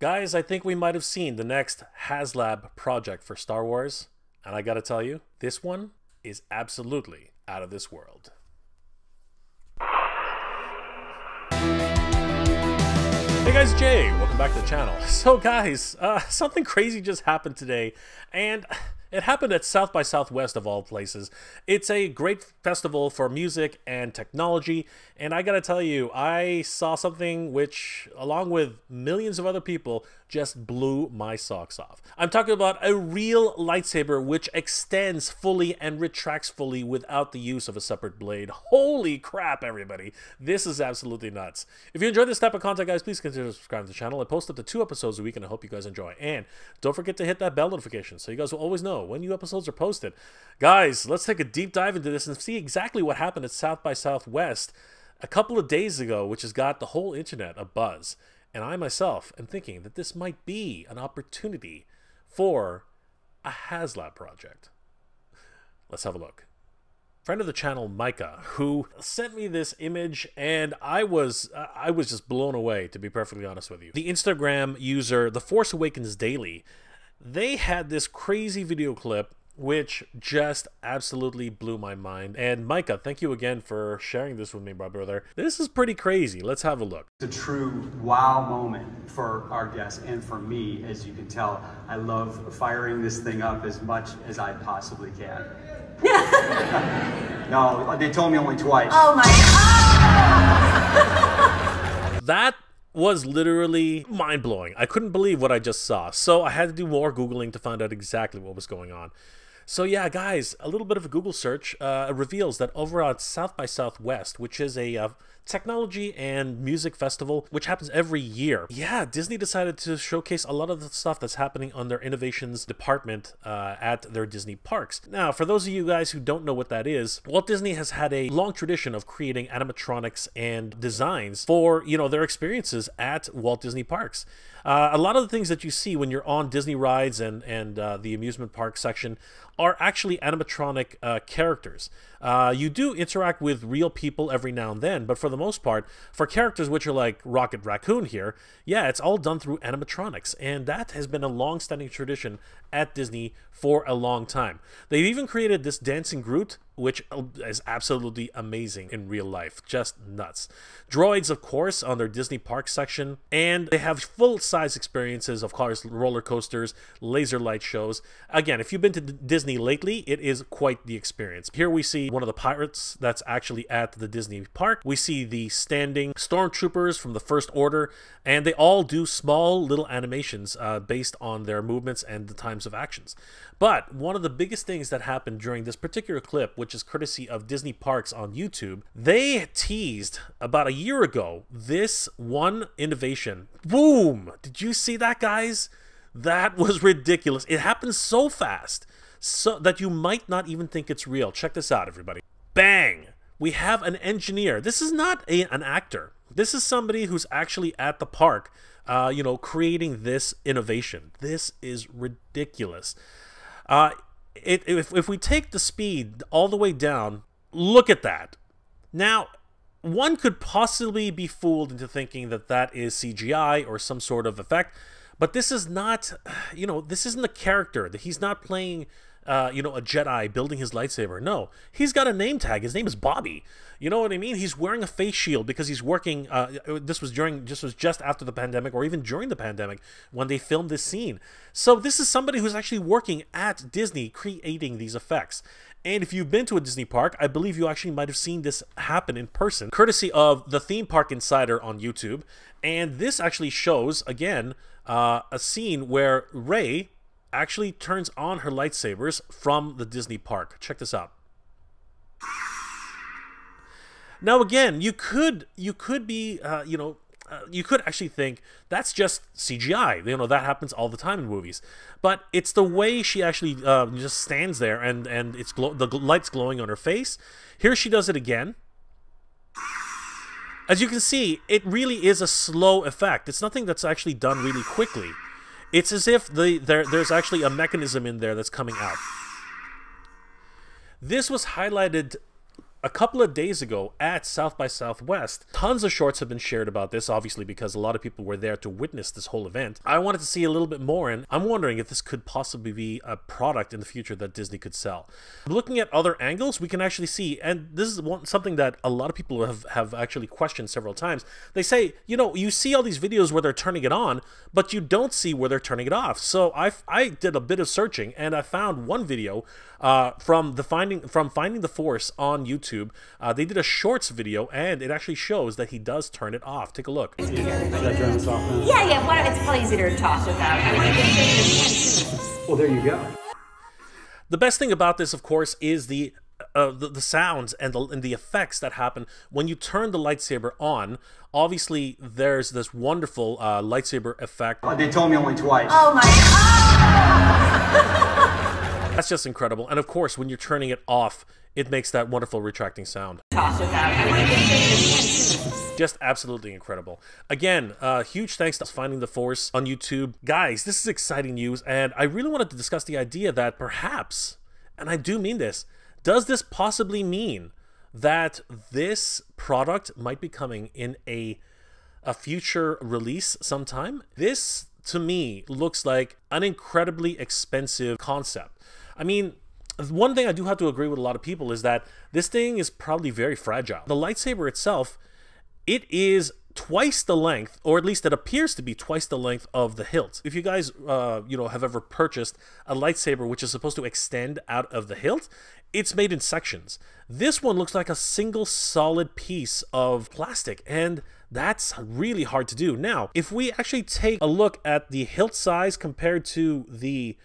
Guys, I think we might have seen the next HasLab project for Star Wars, and I gotta tell you, this one is absolutely out of this world. Hey guys, Jay, welcome back to the channel. So guys, something crazy just happened today, and it happened at South by Southwest of all places. It's a great festival for music and technology, and I gotta tell you, I saw something which, along with millions of other people, just blew my socks off. I'm talking about a real lightsaber which extends fully and retracts fully without the use of a separate blade. Holy crap, everybody. This is absolutely nuts. If you enjoyed this type of content, guys, please consider subscribing to the channel. I post up to 2 episodes a week, and I hope you guys enjoy. And don't forget to hit that bell notification so you guys will always know when new episodes are posted. Guys, let's take a deep dive into this and see exactly what happened at South by Southwest a couple of days ago, which has got the whole internet abuzz. And I myself am thinking that this might be an opportunity for a HasLab project. Let's have a look. Friend of the channel, Micah, who sent me this image, and I was just blown away, to be perfectly honest with you. The Instagram user, The Force Awakens Daily, they had this crazy video clip which just absolutely blew my mind. And Micah, thank you again for sharing this with me, my brother. This is pretty crazy. Let's have a look. It's a true wow moment for our guests and for me. As you can tell, I love firing this thing up as much as I possibly can. No, they told me only twice. Oh my God! That was literally mind-blowing. I couldn't believe what I just saw. So I had to do more Googling to find out exactly what was going on. So yeah, guys, a little bit of a Google search reveals that over at South by Southwest, which is a technology and music festival which happens every year, yeah, Disney decided to showcase a lot of the stuff that's happening on their innovations department at their Disney parks. Now, for those of you guys who don't know what that is, Walt Disney has had a long tradition of creating animatronics and designs for, you know, their experiences at Walt Disney parks. A lot of the things that you see when you're on Disney rides and the amusement park section are actually animatronic characters. You do interact with real people every now and then, but for the most part, for characters which are like Rocket Raccoon here, yeah, it's all done through animatronics, and that has been a long-standing tradition at Disney for a long time. They've even created this Dancing Groot, which is absolutely amazing in real life. Just nuts. Droids, of course, on their Disney Park section, and they have full-size experiences of course, roller coasters, laser light shows. Again, if you've been to Disney lately, it is quite the experience. Here we see one of the pirates that's actually at the Disney Park. We see the standing stormtroopers from the First Order, and they all do small little animations based on their movements and the times of actions. But one of the biggest things that happened during this particular clip, which is courtesy of Disney Parks on YouTube, they teased about a year ago this one innovation. Boom! Did you see that, guys? That was ridiculous. It happened so fast so that you might not even think it's real. Check this out, everybody. Bang! We have an engineer. This is not an actor. This is somebody who's actually at the park, you know, creating this innovation. This is ridiculous. If we take the speed all the way down, look at that. Now, one could possibly be fooled into thinking that that is CGI or some sort of effect, but this is not, you know, this isn't a character. That he's not playing, you know, a Jedi building his lightsaber. No, he's got a name tag. His name is Bobby. You know what I mean? He's wearing a face shield because he's working. This was just after the pandemic, or even during the pandemic when they filmed this scene. So this is somebody who's actually working at Disney creating these effects. And if you've been to a Disney park, I believe you actually might have seen this happen in person, courtesy of the Theme Park Insider on YouTube. And this actually shows, again, a scene where Rey actually turns on her lightsabers from the Disney park. Check this out. Now again, you could be, you know, you could actually think that's just CGI. You know, that happens all the time in movies. But it's the way she actually just stands there and it's the light's glowing on her face. Here she does it again. As you can see, it really is a slow effect. It's nothing that's actually done really quickly. It's as if there's actually a mechanism in there that's coming out. This was highlighted a couple of days ago at South by Southwest. Tons of shorts have been shared about this, obviously because a lot of people were there to witness this whole event. I wanted to see a little bit more, and I'm wondering if this could possibly be a product in the future that Disney could sell. Looking at other angles, we can actually see, and this is something that a lot of people have actually questioned several times. They say, you know, you see all these videos where they're turning it on, but you don't see where they're turning it off. So I did a bit of searching, and I found one video from Finding the Force on YouTube. They did a shorts video, and it actually shows that he does turn it off. Take a look. Should I turn this off now? Yeah. Well, it's probably easier to talk without. Well, there you go. The best thing about this, of course, is the sounds and the effects that happen when you turn the lightsaber on. Obviously, there's this wonderful lightsaber effect. They told me only twice. Oh my God! That's just incredible. And of course, when you're turning it off, it makes that wonderful retracting sound. Talk without. Just absolutely incredible. Again, huge thanks to Finding the Force on YouTube. Guys, this is exciting news, and I really wanted to discuss the idea that perhaps, and I do mean this, does this possibly mean that this product might be coming in a future release sometime? This, to me, looks like an incredibly expensive concept. I mean, one thing I do have to agree with a lot of people is that this thing is probably very fragile. The lightsaber itself, it is twice the length, or at least it appears to be twice the length of the hilt. If you guys, you know, have ever purchased a lightsaber which is supposed to extend out of the hilt, it's made in sections. This one looks like a single solid piece of plastic, and that's really hard to do. Now, if we actually take a look at the hilt size compared to the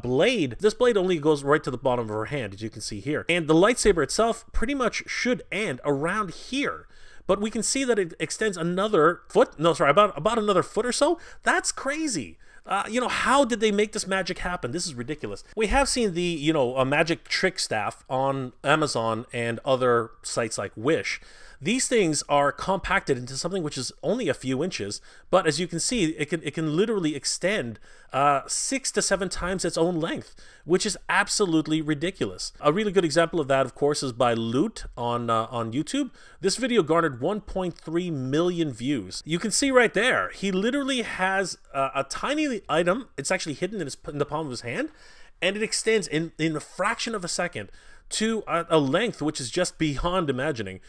blade, this blade only goes right to the bottom of her hand, as you can see here. And the lightsaber itself pretty much should end around here. But we can see that it extends another foot. No, sorry, about another foot or so. That's crazy. You know, how did they make this magic happen? This is ridiculous. We have seen the, you know, a magic trick staff on Amazon and other sites like Wish. These things are compacted into something which is only a few inches, but as you can see, it can literally extend 6 to 7 times its own length, which is absolutely ridiculous. A really good example of that, of course, is by Loot on YouTube. This video garnered 1.3 million views. You can see right there, he literally has a tiny item. It's actually hidden in the palm of his hand, and it extends in a fraction of a second to a length which is just beyond imagining.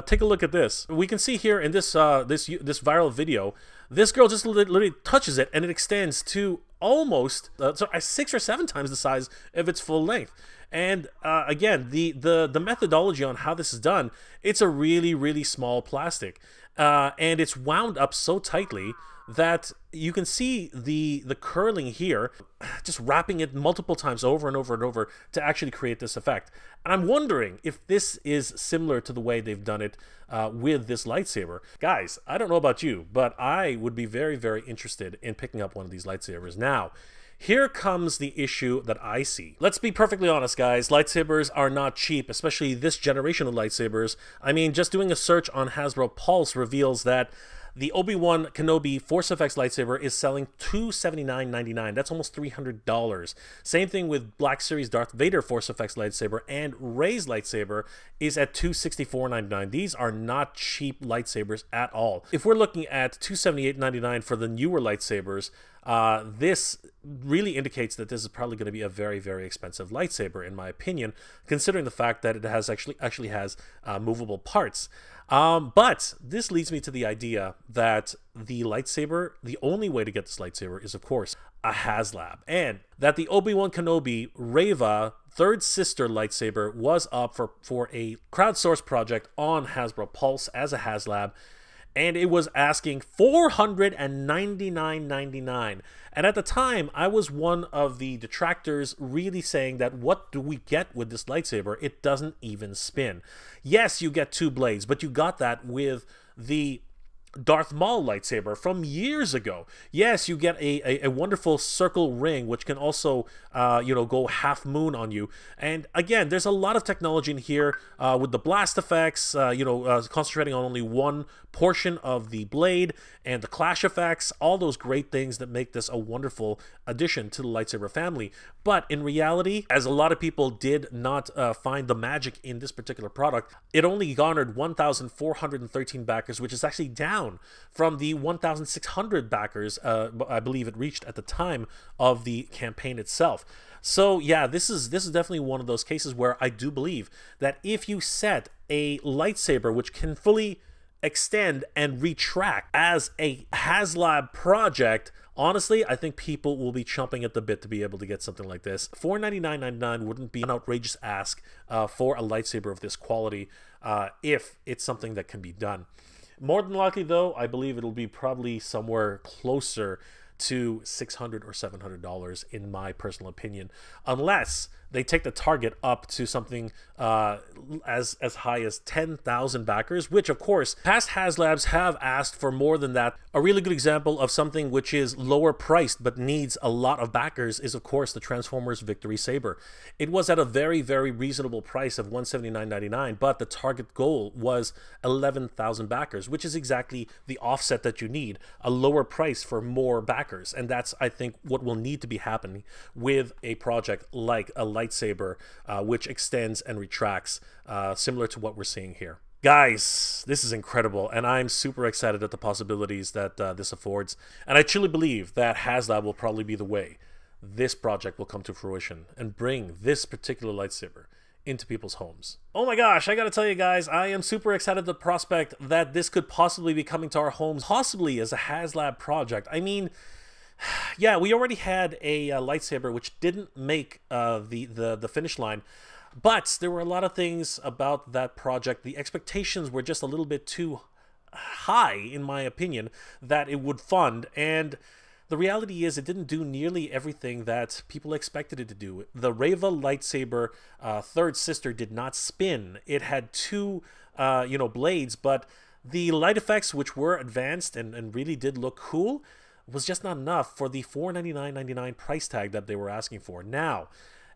Take a look at this. We can see here in this this viral video, this girl just literally touches it, and it extends to almost 6 or 7 times the size of its full length. And again, the methodology on how this is done, it's a really small plastic, and it's wound up so tightly that you can see the curling here, just wrapping it multiple times over and over and over to actually create this effect. And I'm wondering if this is similar to the way they've done it with this lightsaber. Guys, I don't know about you, but I would be very interested in picking up one of these lightsabers. Now, here comes the issue that I see. Let's be perfectly honest, guys. Lightsabers are not cheap, especially this generation of lightsabers. I mean, just doing a search on Hasbro Pulse reveals that the Obi-Wan Kenobi ForceFX lightsaber is selling $279.99. That's almost $300. Same thing with Black Series Darth Vader ForceFX lightsaber, and Rey's lightsaber is at $264.99. These are not cheap lightsabers at all. If we're looking at $278.99 for the newer lightsabers, this really indicates that this is probably going to be a very expensive lightsaber, in my opinion, considering the fact that it has actually has movable parts. But this leads me to the idea that the lightsaber, the only way to get this lightsaber is, of course, a HasLab, and that the Obi-Wan Kenobi Reva third sister lightsaber was up for a crowdsourced project on Hasbro Pulse as a HasLab, and it was asking $499.99. And at the time, I was one of the detractors really saying that what do we get with this lightsaber? It doesn't even spin. Yes, you get 2 blades, but you got that with the Darth Maul lightsaber from years ago. Yes, you get a wonderful circle ring, which can also, you know, go half moon on you. And again, there's a lot of technology in here with the blast effects, you know, concentrating on only one portion of the blade and the clash effects, all those great things that make this a wonderful addition to the lightsaber family. But in reality, as a lot of people did not find the magic in this particular product, it only garnered 1,413 backers, which is actually down from the 1,600 backers I believe it reached at the time of the campaign itself. So yeah, this is definitely one of those cases where I do believe that if you set a lightsaber which can fully extend and retract as a HasLab project, honestly, I think people will be chomping at the bit to be able to get something like this. $499.99 wouldn't be an outrageous ask for a lightsaber of this quality if it's something that can be done. More than likely, though, I believe it'll be probably somewhere closer to $600 or $700 in my personal opinion, unless they take the target up to something as high as 10,000 backers, which of course past HasLabs have asked for more than that. A really good example of something which is lower priced but needs a lot of backers is of course the Transformers Victory Saber. It was at a very reasonable price of $179.99, but the target goal was 11,000 backers, which is exactly the offset that you need, a lower price for more backers. And that's, I think, what will need to be happening with a project like a lightsaber, which extends and retracts, similar to what we're seeing here. Guys, this is incredible, and I'm super excited at the possibilities that this affords. And I truly believe that HasLab will probably be the way this project will come to fruition and bring this particular lightsaber into people's homes. Oh my gosh, I gotta tell you guys, I am super excited at the prospect that this could possibly be coming to our homes, possibly as a HasLab project. I mean, yeah, we already had a lightsaber which didn't make the finish line, but there were a lot of things about that project. The expectations were just a little bit too high, in my opinion, that it would fund, and the reality is it didn't do nearly everything that people expected it to do. The Reva lightsaber third sister did not spin. It had two blades, but the light effects, which were advanced and really did look cool, was just not enough for the $499.99 price tag that they were asking for. Now,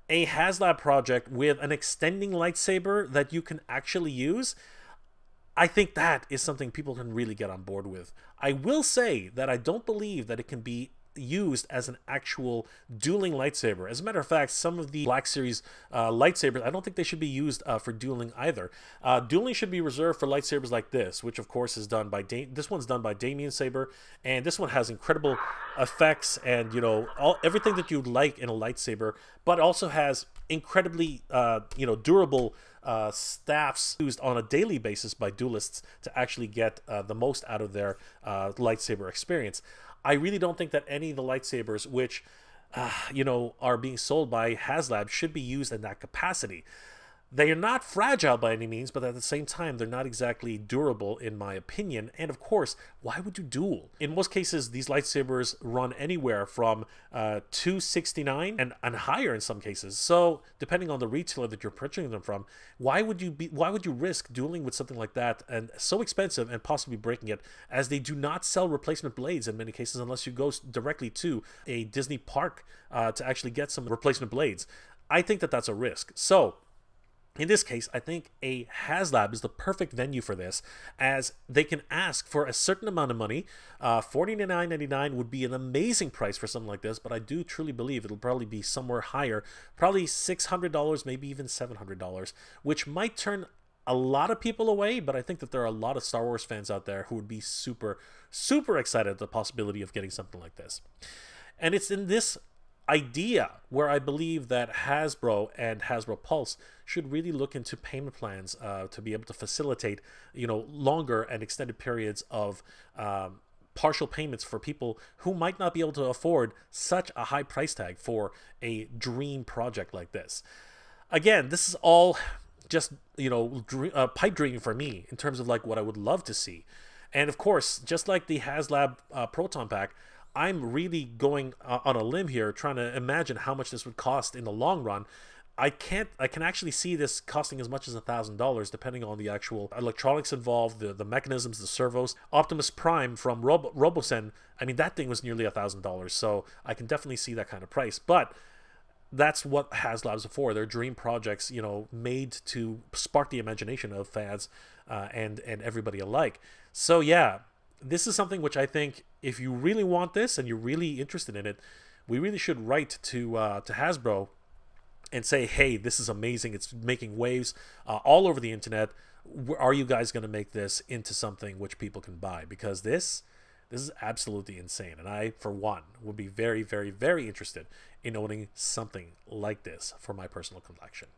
a HasLab project with an extending lightsaber that you can actually use, I think that is something people can really get on board with. I will say that I don't believe that it can be used as an actual dueling lightsaber. As a matter of fact, some of the Black Series lightsabers, I don't think they should be used for dueling either. Dueling should be reserved for lightsabers like this, which of course is done by this one's done by Damien Saber, and this one has incredible effects and everything that you'd like in a lightsaber, but also has incredibly durable staffs used on a daily basis by duelists to actually get the most out of their lightsaber experience. I really don't think that any of the lightsabers which are being sold by HasLab should be used in that capacity. They are not fragile by any means, but at the same time, they're not exactly durable in my opinion. And of course, why would you duel? In most cases, these lightsabers run anywhere from $269 and higher in some cases. So depending on the retailer that you're purchasing them from, why would you risk dueling with something like that and so expensive and possibly breaking it, as they do not sell replacement blades in many cases unless you go directly to a Disney park to actually get some replacement blades. I think that that's a risk. So in this case, I think a HasLab is the perfect venue for this, as they can ask for a certain amount of money. $49.99 would be an amazing price for something like this, but I do truly believe it'll probably be somewhere higher, probably $600, maybe even $700, which might turn a lot of people away, but I think that there are a lot of Star Wars fans out there who would be super excited at the possibility of getting something like this. And it's in this idea where I believe that Hasbro and Hasbro Pulse should really look into payment plans to be able to facilitate longer and extended periods of partial payments for people who might not be able to afford such a high price tag for a dream project like this. Again, this is all just pipe dreaming for me in terms of like what I would love to see. And of course, just like the HasLab Proton Pack, I'm really going on a limb here, trying to imagine how much this would cost in the long run. I can actually see this costing as much as $1,000, depending on the actual electronics involved, the mechanisms, the servos. Optimus Prime from Robosen, I mean, that thing was nearly $1,000, so I can definitely see that kind of price. But that's what HasLabs are for. They're dream projects, you know, made to spark the imagination of fans and everybody alike. So yeah, this is something which I think if you really want this and you're really interested in it, we really should write to Hasbro and say, hey, this is amazing. It's making waves all over the internet. Are you guys going to make this into something which people can buy? Because this is absolutely insane. And I, for one, would be very, very, very interested in owning something like this for my personal collection.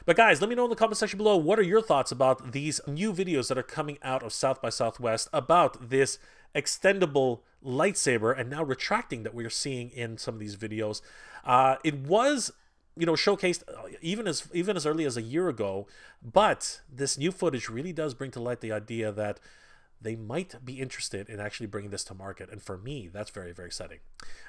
But guys, let me know in the comment section below, what are your thoughts about these new videos that are coming out of South by Southwest about this extendable lightsaber and now retracting that we're seeing in some of these videos. It was, you know, showcased even as early as a year ago, but this new footage really does bring to light the idea that they might be interested in actually bringing this to market. And for me, that's very, very exciting.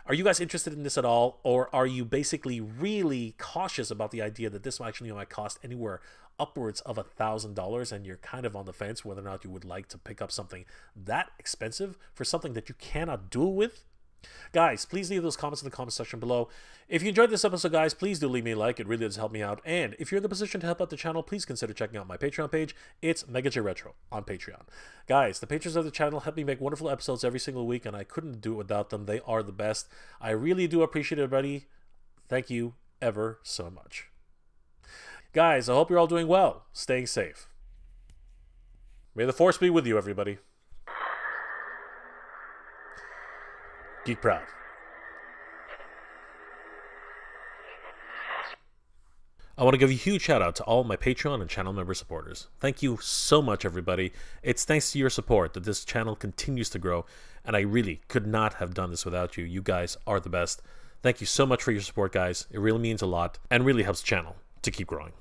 Are you guys interested in this at all? Or are you basically really cautious about the idea that this actually might cost anywhere upwards of $1,000 and you're kind of on the fence whether or not you would like to pick up something that expensive for something that you cannot duel with? Guys, please leave those comments in the comment section below. If you enjoyed this episode, guys, please do leave me a like. It really does help me out. And if you're in the position to help out the channel, please consider checking out my Patreon page. It's MegaJRetro on Patreon. Guys, the patrons of the channel help me make wonderful episodes every single week, and I couldn't do it without them. They are the best. I really do appreciate everybody. Thank you ever so much. Guys, I hope you're all doing well, staying safe. May the Force be with you, everybody. Geek proud. I want to give a huge shout out to all my Patreon and channel member supporters. Thank you so much, everybody. It's thanks to your support that this channel continues to grow, and I really could not have done this without you. You guys are the best. Thank you so much for your support, guys. It really means a lot and really helps the channel to keep growing.